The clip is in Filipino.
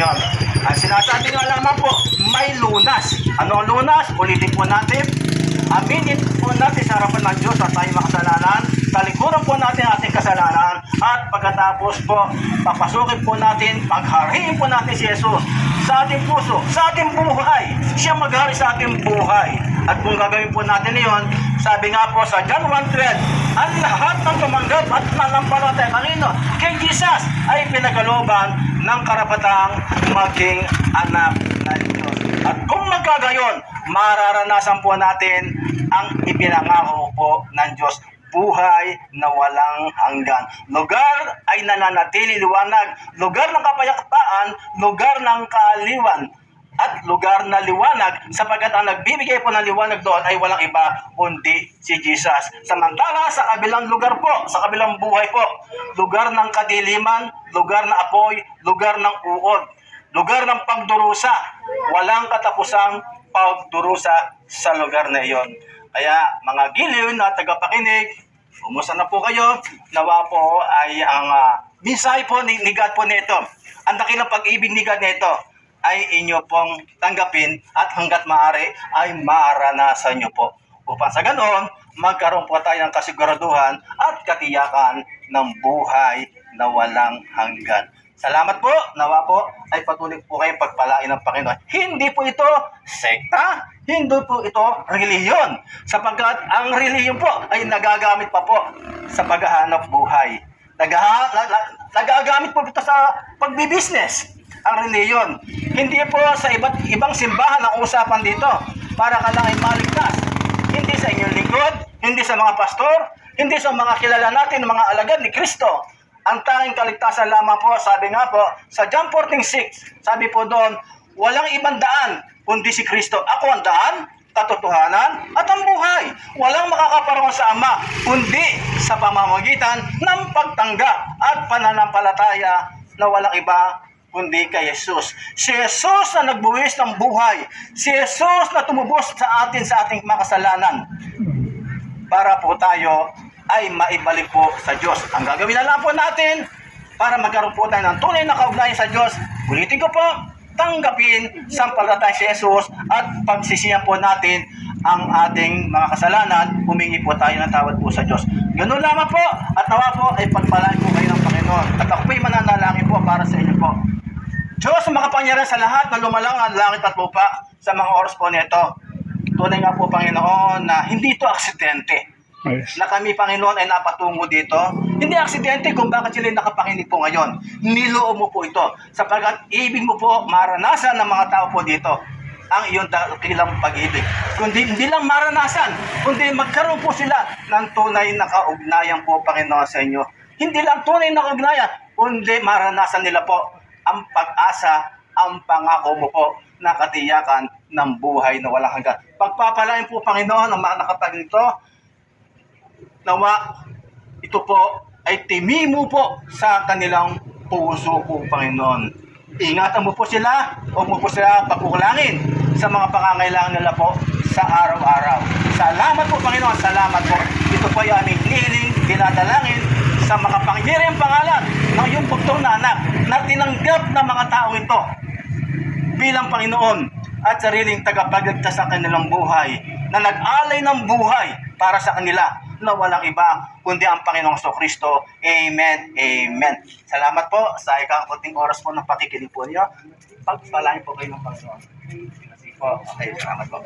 ngayon. Ang sinasabi nga lamang po, may lunas. Ano ang lunas? Ulitin po natin. Aminin po natin sa harapan ng Diyos at tayo makasalanan. Talikuran po natin ating kasalanan. At pagkatapos po, papasukin po natin, paghariin po natin si Jesus sa ating puso, sa ating buhay. Siya maghari sa ating buhay. At kung gagawin po natin iyon, sabi nga po sa John 1:12, ang lahat ng tumanggap at nanampalataya kanino kay Jesus ay pinagkalooban ng karapatang maging anak ng Diyos. At kung magkagayon, mararanasan po natin ang ipinangako po ng Diyos, buhay na walang hanggan. Lugar ay nananatili liwanag, lugar ng kapayapaan, lugar ng kaaliwan, at lugar na liwanag, sapagkat ang nagbibigay po ng liwanag doon ay walang iba kundi si Jesus. Samantala sa kabilang lugar po, sa kabilang buhay po, lugar ng kadiliman, lugar ng apoy, lugar ng uod, lugar ng pagdurusa, walang katapusang pagdurusa sa lugar na iyon. Kaya mga giliw na tagapakinig, kumusta na po kayo? Nawa po ay ang mensahe po ni God po nito. Ang dakilang pag-ibig ni God nito ay inyo pong tanggapin at hanggat maaari ay maranasan nyo po. Upang sa ganoon, magkaroon po tayo ng kasiguraduhan at katiyakan ng buhay na walang hanggan. Salamat po, nawa po ay patuloy po kayong pagpalain ng Panginoon. Hindi po ito sekta, hindi po ito reliyon, sapagkat ang reliyon po ay nagagamit pa po sa paghahanap buhay. Nagagamit po ito sa pagbibisnes. Ang reliyon, hindi po sa ibang simbahan ang usapan dito para ka lang ay maligtas. Hindi sa inyong lingkod, hindi sa mga pastor, hindi sa mga kilala natin, mga alagad ni Kristo. Ang tanging kaligtasan lamang po, sabi nga po, sa John 14:6, sabi po doon, walang ibang daan, kundi si Kristo. Ako ang daan, katotohanan, at ang buhay. Walang makakaparong sa Ama, kundi sa pamamagitan ng pagtanggap at pananampalataya na walang iba kundi kay Jesus. Si Jesus na nagbuwis ng buhay. Si Jesus na tumubos sa atin sa ating mga kasalanan para po tayo ay maibalik po sa Diyos. Ang gagawin na lang po natin para magkaroon po tayo ng tunay na kaugnayan sa Diyos, ulitin ko po, tanggapin, sampalataya si Jesus at pagsisihan po natin ang ating mga kasalanan, humingi po tayo ng tawad po sa Diyos. Ganun lamang po at nawa po ay pagpalain po kayo ng Panginoon. At ako po'y mananalangin po para sa inyo po. Diyos, makapangyarihan sa lahat na lumalang ang langit at lupa sa mga oras po nito. Tunay nga po, Panginoon, na hindi ito aksidente. Yes. Na kami, Panginoon, ay napatungo dito. Hindi aksidente kung bakit sila nakapanginig po ngayon. Niloob mo po ito. Sapagkat ibig mo po maranasan ng mga tao po dito ang iyong dakilang pag-ibig. Kundi hindi lang maranasan, kundi magkaroon po sila ng tunay na kaugnayan po, Panginoon, sa inyo. Hindi lang tunay na kaugnayan, kundi maranasan nila po ang pag-asa, ang pangako mo po na katiyakan ng buhay na walang hanggan. Pagpapalain po, Panginoon, ang mga nakapagdito, nawa ito po ay timimo po sa kanilang puso po, Panginoon. Ingatan mo po sila, huwag mo po sila pakukulangin sa mga pangangailangan nila po sa araw-araw. Salamat po, Panginoon, salamat po. Ito po ay aming hiling, dinadalangin sa makapangyarihang pangalan ng iyong bugtong na anak na tinanggap ng mga tao ito bilang Panginoon at sariling tagapagligtas sa kanilang buhay, na nag-alay ng buhay para sa kanila na walang iba kundi ang Panginoong Kristo. Amen. Amen. Salamat po sa ikakunting oras po ng pakikinig po niyo. Pagpalain po kayo ng Panginoon. Kasi po, okay, salamat po.